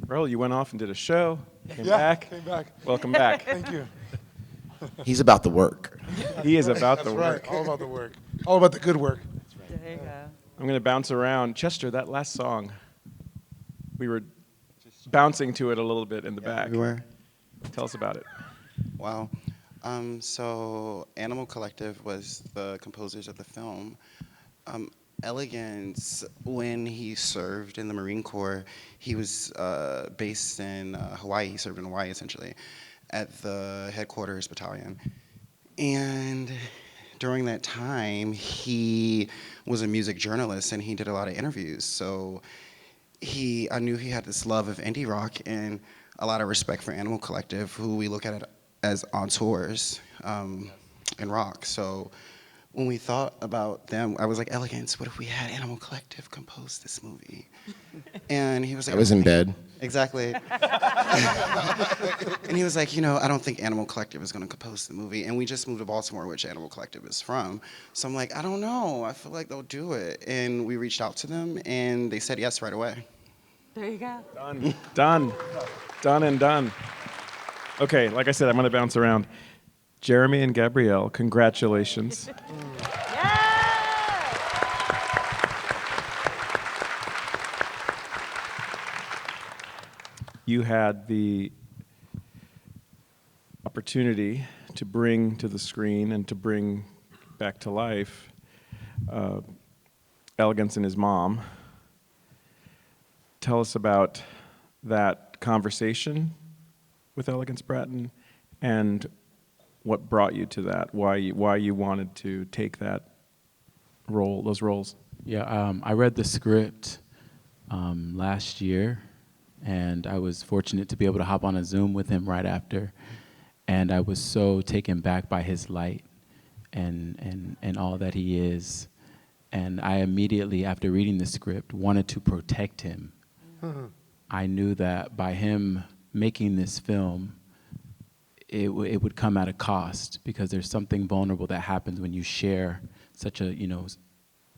Raúl, you went off and did a show, came Yeah, back. came back. Welcome back. Thank you. He's about the work. He is about That's the right. work. All about the work. All about the good work. There you go. I'm going to bounce around. Chester, that last song, we were bouncing to it a little bit in the back. Everywhere. Tell us about it. Wow. So Animal Collective was the composers of the film. Elegance, when he served in the Marine Corps, he was based in Hawaii. He served in Hawaii, essentially, at the headquarters battalion. And during that time, he was a music journalist, and he did a lot of interviews. So I knew he had this love of indie rock and a lot of respect for Animal Collective, who we look at as auteurs in rock. So when we thought about them, I was like, Elegance, what if we had Animal Collective compose this movie? And he was like, I was in bed. Exactly. And he was like, I don't think Animal Collective is going to compose the movie. And we just moved to Baltimore, which Animal Collective is from. So I'm like, I don't know. I feel like they'll do it. And we reached out to them, and they said yes right away. There you go. Done. Done. Done and done. Okay, like I said, I'm going to bounce around. Jeremy and Gabrielle, congratulations. You had the opportunity to bring to the screen and to bring back to life Elegance and his mom. Tell us about that conversation with Elegance Bratton and what brought you to that, why you wanted to take that role, those roles. Yeah, I read the script last year, and I was fortunate to be able to hop on a Zoom with him right after, and I was so taken back by his light and all that he is, and I immediately, after reading the script, wanted to protect him. I knew that by him making this film, it would come at a cost, because there's something vulnerable that happens when you share such a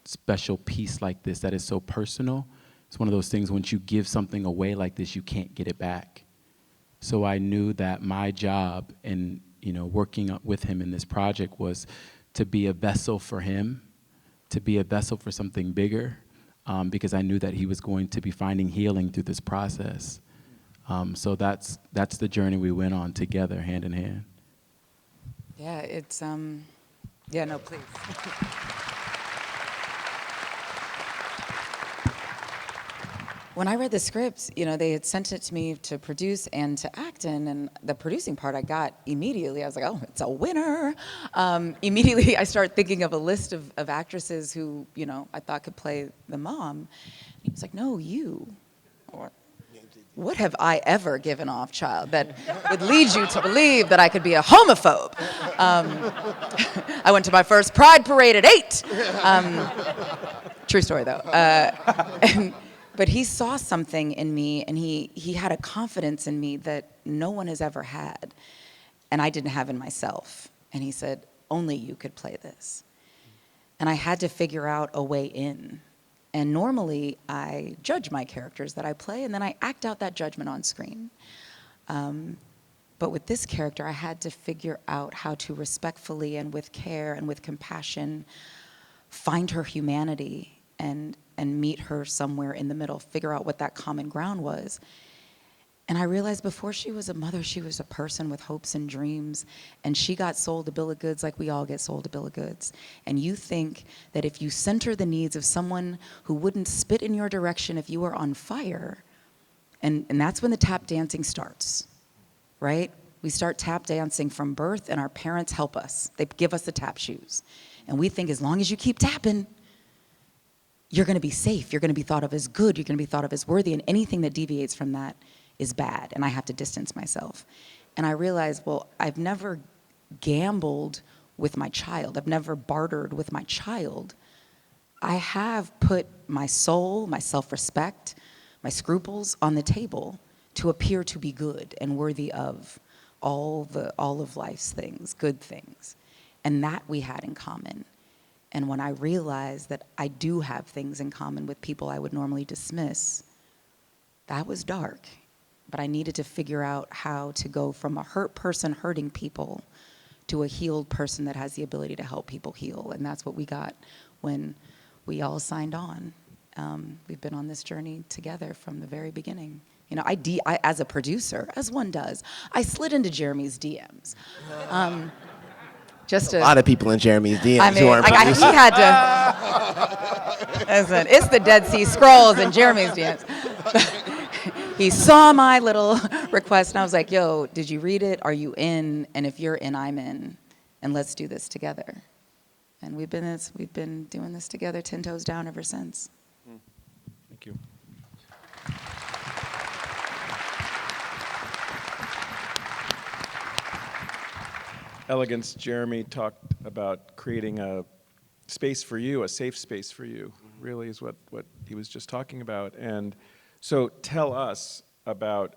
special piece like this that is so personal. It's one of those things, once you give something away like this, you can't get it back. So I knew that my job in working with him in this project was to be a vessel for him, to be a vessel for something bigger, because I knew that he was going to be finding healing through this process. So that's the journey we went on together, hand in hand. Yeah, it's, yeah, no, please. When I read the script, they had sent it to me to produce and to act in, and the producing part I got immediately. I was like, oh, it's a winner. Immediately, I started thinking of a list of actresses who, I thought could play the mom. And he was like, no, you. Or, what have I ever given off, child, that would lead you to believe that I could be a homophobe? I went to my first Pride Parade at 8. True story, though. But he saw something in me, and he had a confidence in me that no one has ever had, and I didn't have in myself. And he said, only you could play this. And I had to figure out a way in. And normally, I judge my characters that I play, and then I act out that judgment on screen. But with this character, I had to figure out how to respectfully and with care and with compassion find her humanity and meet her somewhere in the middle, figure out what that common ground was. And I realized before she was a mother, she was a person with hopes and dreams, and she got sold a bill of goods like we all get sold a bill of goods. And you think that if you center the needs of someone who wouldn't spit in your direction if you were on fire, and that's when the tap dancing starts, right? We start tap dancing from birth, and our parents help us. They give us the tap shoes. And we think as long as you keep tapping, you're gonna be safe, you're gonna be thought of as good, you're gonna be thought of as worthy, and anything that deviates from that is bad, and I have to distance myself. And I realized, well, I've never gambled with my child. I've never bartered with my child. I have put my soul, my self-respect, my scruples on the table to appear to be good and worthy of all of life's things, good things. And that we had in common. And when I realized that I do have things in common with people I would normally dismiss, that was dark. but I needed to figure out how to go from a hurt person hurting people to a healed person that has the ability to help people heal. And that's what we got when we all signed on. We've been on this journey together from the very beginning. You know, I as a producer, as one does, I slid into Jeremy's DMs. Just A lot of people in Jeremy's DMs I mean, who aren't he producers. had to. Listen, it's the Dead Sea Scrolls in Jeremy's DMs. He saw my little request, and I was like, yo, did you read it? Are you in? And if you're in, I'm in. And let's do this together. And we've been doing this together 10 toes down ever since. Thank you. Elegance, Jeremy talked about creating a space for you, a safe space for you, really is what he was just talking about. And so tell us about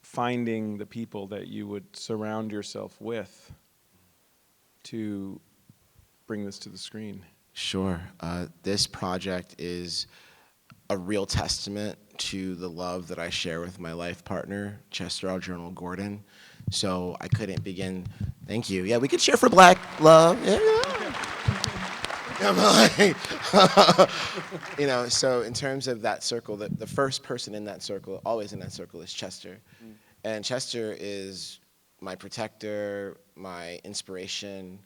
finding the people that you would surround yourself with to bring this to the screen. Sure. This project is a real testament to the love that I share with my life partner, Chester Algernal Gordon. So I couldn't begin. Thank you. Yeah, we could cheer for Black love. Yeah. You know, so in terms of that circle, the first person in that circle, always in that circle, is Chester. And Chester is my protector, my inspiration,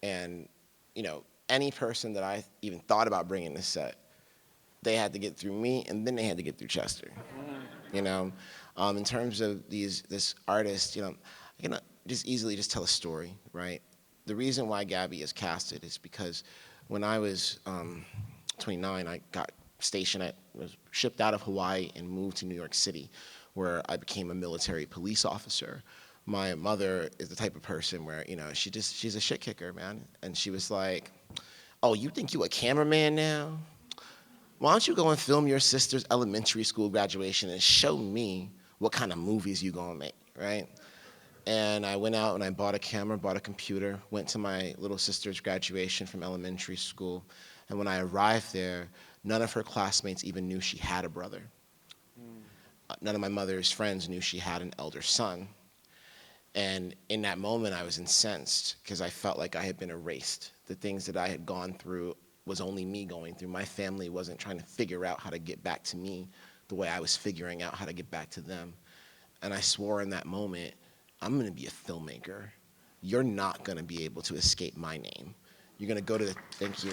and, you know, any person that I even thought about bringing to set, they had to get through me, and then they had to get through Chester. You know, in terms of this artist, you know, I can just easily just tell a story, right? The reason why Gabby is casted is because when I was 29, I got stationed was shipped out of Hawaii and moved to New York City, where I became a military police officer. My mother is the type of person where, you know, she's a shit kicker, man. And she was like, oh, you think you a cameraman now? Why don't you go and film your sister's elementary school graduation and show me what kind of movies you gonna make, right? And I went out and I bought a camera, bought a computer, went to my little sister's graduation from elementary school. And when I arrived there, none of her classmates even knew she had a brother. None of my mother's friends knew she had an elder son. And in that moment, I was incensed because I felt like I had been erased. The things that I had gone through was only me going through. My family wasn't trying to figure out how to get back to me the way I was figuring out how to get back to them. And I swore in that moment, I'm gonna be a filmmaker. You're not gonna be able to escape my name. You're gonna go to the, thank you.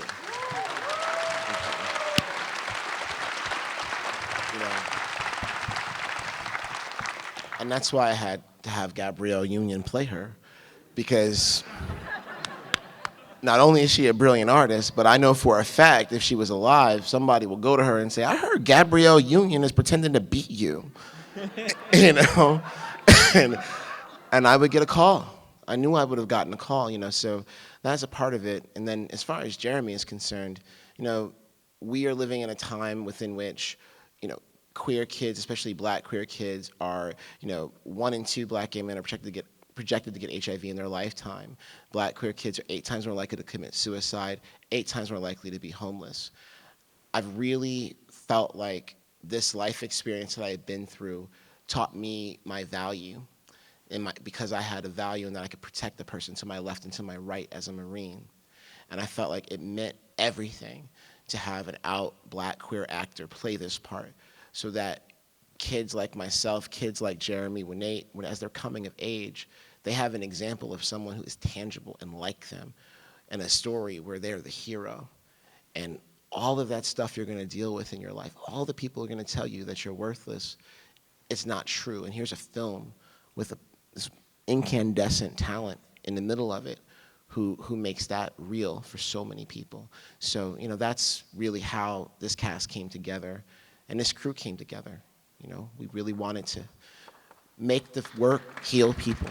You know, and that's why I had to have Gabrielle Union play her, because not only is she a brilliant artist, but I know for a fact if she was alive, somebody will go to her and say, I heard Gabrielle Union is pretending to beat you. You know? And I would get a call. I knew I would have gotten a call, you know, so that's a part of it. And then as far as Jeremy is concerned, you know, we are living in a time within which, you know, queer kids, especially black queer kids, are, you know, 1 in 2 black gay men are projected to get HIV in their lifetime. Black queer kids are 8 times more likely to commit suicide, 8 times more likely to be homeless. I've really felt like this life experience that I've been through taught me my value, because I had a value and that I could protect the person to my left and to my right as a Marine. And I felt like it meant everything to have an out black queer actor play this part, so that kids like myself, kids like Jeremy, as they're coming of age, they have an example of someone who is tangible and like them, and a story where they're the hero. And all of that stuff you're gonna deal with in your life, all the people are gonna tell you that you're worthless, it's not true. And here's a film with this incandescent talent in the middle of it who makes that real for so many people. So, you know, that's really how this cast came together and this crew came together. You know, we really wanted to make the work heal people.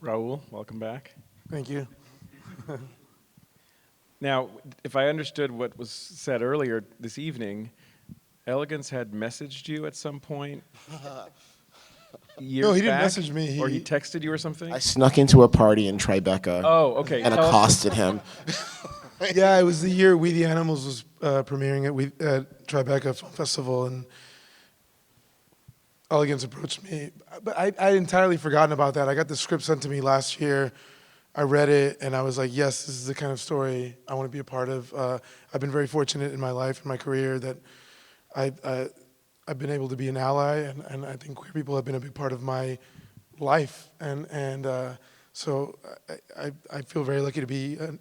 Raúl, welcome back. Thank you. Now, if I understood what was said earlier this evening, Elegance had messaged you at some point years No, he didn't back? message me. Or he texted you or something? I snuck into a party in Tribeca Oh, okay. and Tell us- accosted him. Yeah, it was the year We the Animals was premiering at Tribeca Film Festival, and Elegance approached me. But I'd entirely forgotten about that. I got the script sent to me last year. I read it, and I was like, yes, this is the kind of story I want to be a part of. I've been very fortunate in my life, in my career, that I've been able to be an ally, and I think queer people have been a big part of my life. So I feel very lucky to be, and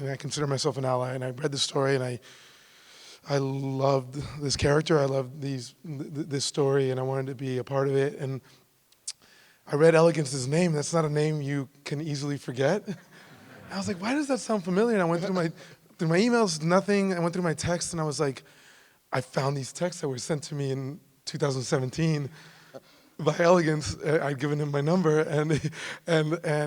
I consider myself an ally. And I read the story, and I loved this character. I loved this story, and I wanted to be a part of it. And I read Elegance's name. That's not a name you can easily forget. I was like, why does that sound familiar? And I went through my emails, nothing. I went through my texts, and I was like, I found these texts that were sent to me in 2017 by Elegance. I'd given him my number, and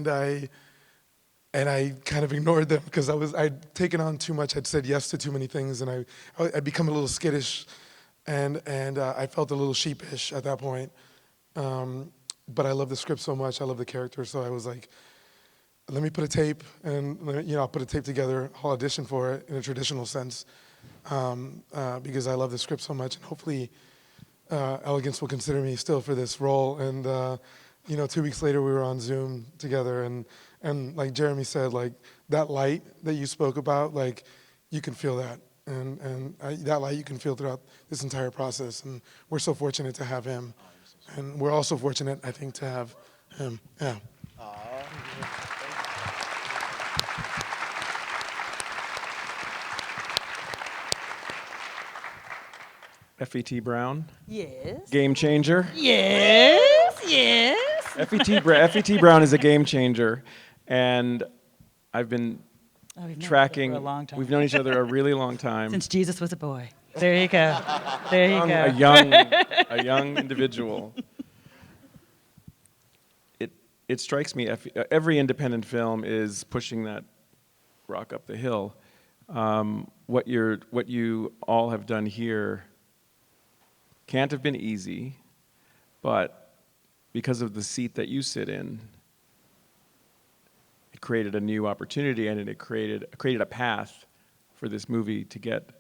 I kind of ignored them because I'd taken on too much. I'd said yes to too many things, and I'd become a little skittish, and I felt a little sheepish at that point. But I love the script so much. I love the character, so I was like, let me put a tape, and I'll put a tape together. I'll audition for it in a traditional sense, because I love the script so much, and hopefully Elegance will consider me still for this role. And 2 weeks later, we were on Zoom together, and like Jeremy said, like that light that you spoke about, like you can feel that, and that light you can feel throughout this entire process. And we're so fortunate to have him, and we're also fortunate, I think, to have him. Yeah. Effie Brown, Yes. game changer. Yes. Yes. Effie T. Brown is a game changer, and I've been Oh, we've known each other tracking. for a long time. We've known each other a really long time. Since Jesus was a boy. There you go. There you go. A young individual. It strikes me, every independent film is pushing that rock up the hill. What you all have done here can't have been easy, but because of the seat that you sit in, it created a new opportunity, and it created a path for this movie to get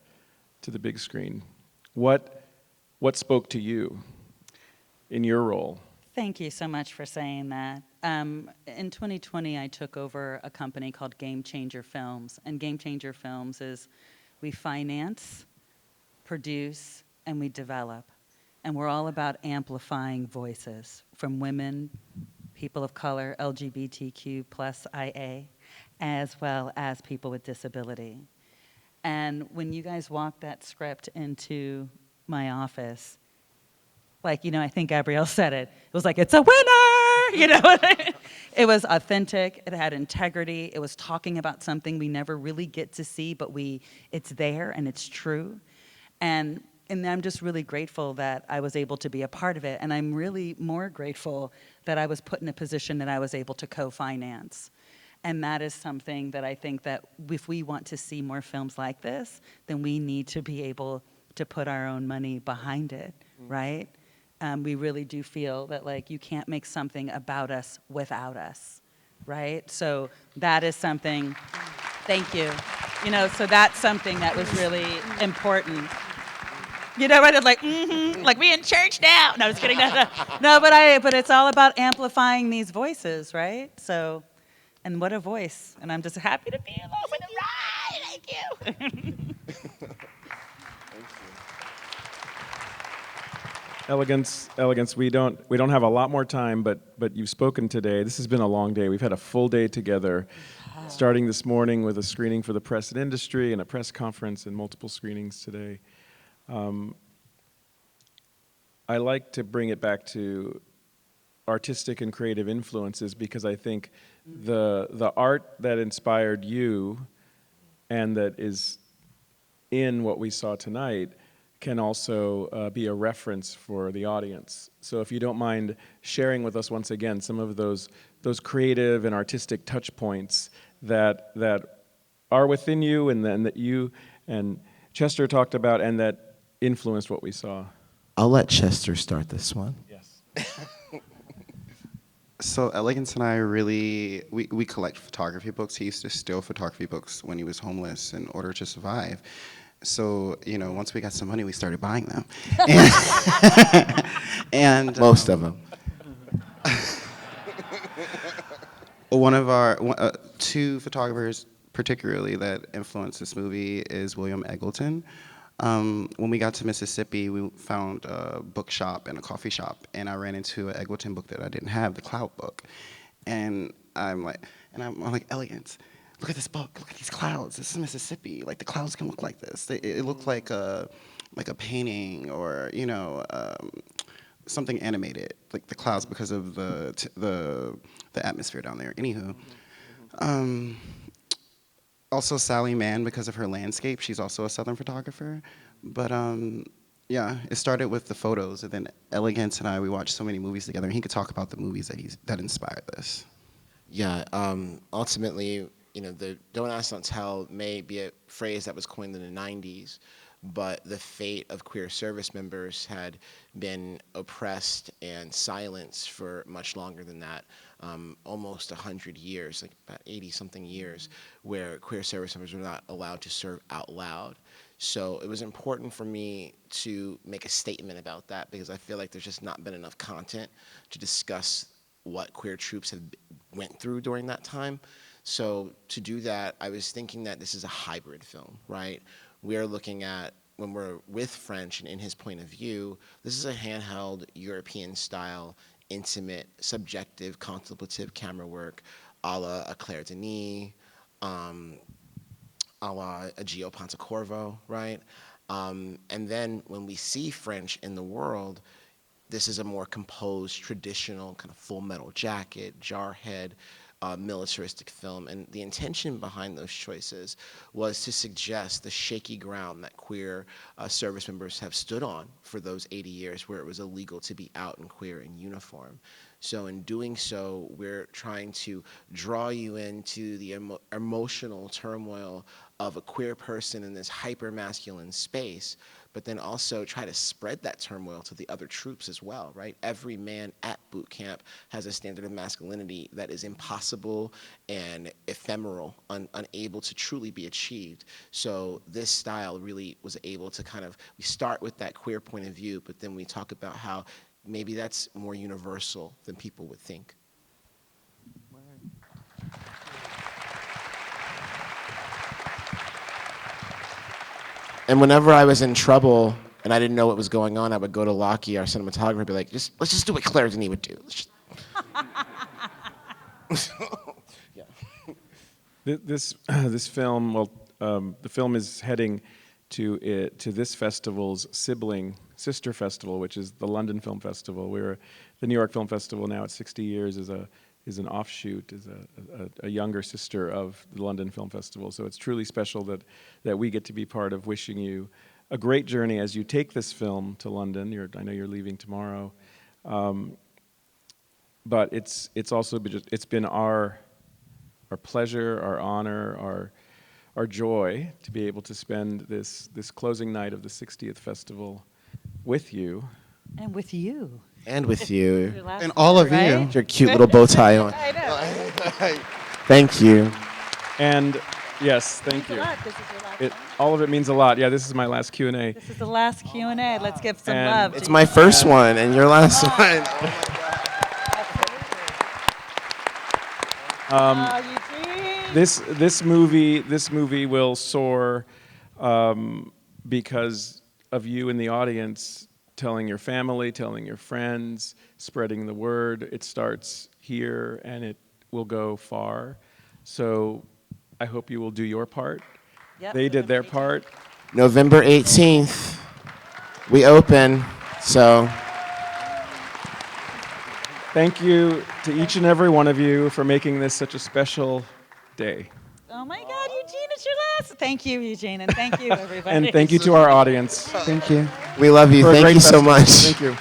to the big screen. What spoke to you in your role? Thank you so much for saying that. In 2020, I took over a company called Game Changer Films. And Game Changer Films is we finance, produce, and we develop. And we're all about amplifying voices from women, people of color, LGBTQ plus IA, as well as people with disability. And when you guys walked that script into my office, I think Gabrielle said it. It was like, it's a winner, It was authentic, it had integrity, it was talking about something we never really get to see, but it's there and it's true. And I'm just really grateful that I was able to be a part of it. And I'm really more grateful that I was put in a position that I was able to co-finance. And that is something that I think that if we want to see more films like this, then we need to be able to put our own money behind it, right? We really do feel that you can't make something about us without us, right? So that is something, thank you. So that's something that was really important. Right? It's like we in church now. No, just kidding. No, but it's all about amplifying these voices, right? So, and what a voice. And I'm just happy to be along for the ride. Thank you. Elegance, we don't have a lot more time, but you've spoken today. This has been a long day. We've had a full day together, starting this morning with a screening for the press and industry and a press conference and multiple screenings today. I like to bring it back to artistic and creative influences, because I think the art that inspired you and that is in what we saw tonight can also be a reference for the audience. So if you don't mind sharing with us once again some of those creative and artistic touch points that are within you, and then that you and Chester talked about, and that influenced what we saw. I'll let Chester start this one. Yes. So Elegance and I we collect photography books. He used to steal photography books when he was homeless in order to survive. So, once we got some money, we started buying them. And Most of them. Two photographers particularly that influenced this movie is William Eggleton. When we got to Mississippi, we found a bookshop and a coffee shop, and I ran into an Eggleton book that I didn't have, the Cloud book. And I'm like, Elegance, look at this book, look at these clouds. This is Mississippi. Like, the clouds can look like this. It looked like a painting or, something animated, like the clouds because of the atmosphere down there. Anywho. Also Sally Mann because of her landscape. She's also a Southern photographer. But yeah, it started with the photos, and then Elegance and I, we watched so many movies together, and he could talk about the movies that inspired this. Yeah, ultimately, the don't ask, don't tell may be a phrase that was coined in the 90s, but the fate of queer service members had been oppressed and silenced for much longer than that, almost 100 years, like about 80-something years, where queer service members were not allowed to serve out loud. So it was important for me to make a statement about that because I feel like there's just not been enough content to discuss what queer troops have went through during that time. So to do that, I was thinking that this is a hybrid film, right? We are looking at, when we're with French and in his point of view, this is a handheld European-style, intimate, subjective, contemplative camera work a la a Claire Denis, a la a Gio Pontecorvo, right? And then when we see French in the world, this is a more composed, traditional, kind of Full Metal Jacket, Jarhead, militaristic film. And the intention behind those choices was to suggest the shaky ground that queer service members have stood on for those 80 years where it was illegal to be out and queer in uniform. So in doing so, we're trying to draw you into the emotional turmoil of a queer person in this hyper-masculine space, but then also try to spread that turmoil to the other troops as well, right? Every man at boot camp has a standard of masculinity that is impossible and ephemeral, unable to truly be achieved. So this style really was able to we start with that queer point of view, but then we talk about how maybe that's more universal than people would think. And whenever I was in trouble and I didn't know what was going on, I would go to Lockie, our cinematographer, and be like, let's just do what Claire Denis would do. Yeah. This film, the film is heading to this festival's sister festival, which is the London Film Festival. The New York Film Festival now at 60 years is an offshoot, is a younger sister of the London Film Festival. So it's truly special that we get to be part of. Wishing you a great journey as you take this film to London. I know you're leaving tomorrow, but it's also been our pleasure, our honor, our joy to be able to spend this closing night of the 60th festival with you. And with you. And with you. And all of Right? you. Your cute little bow tie on. I know. Thank you. And yes, thank you. This is your last one. All of it means a lot. Yeah, this is my last Q&A. This is the last Q&A. Let's give some And love. It's to my first one and your last one. Eugene. This movie will soar because of you in the audience telling your family, telling your friends, spreading the word. It starts here and it will go far. So I hope you will do your part. Yep. They did their part. November 18th, we open, so. Thank you to each and every one of you for making this such a special day. Oh my God, Eugene, it's your last. Thank you, Eugene, and thank you, everybody. And thank you to our audience. Thank you. We love you. For a Thank great you so festival. much. Thank you.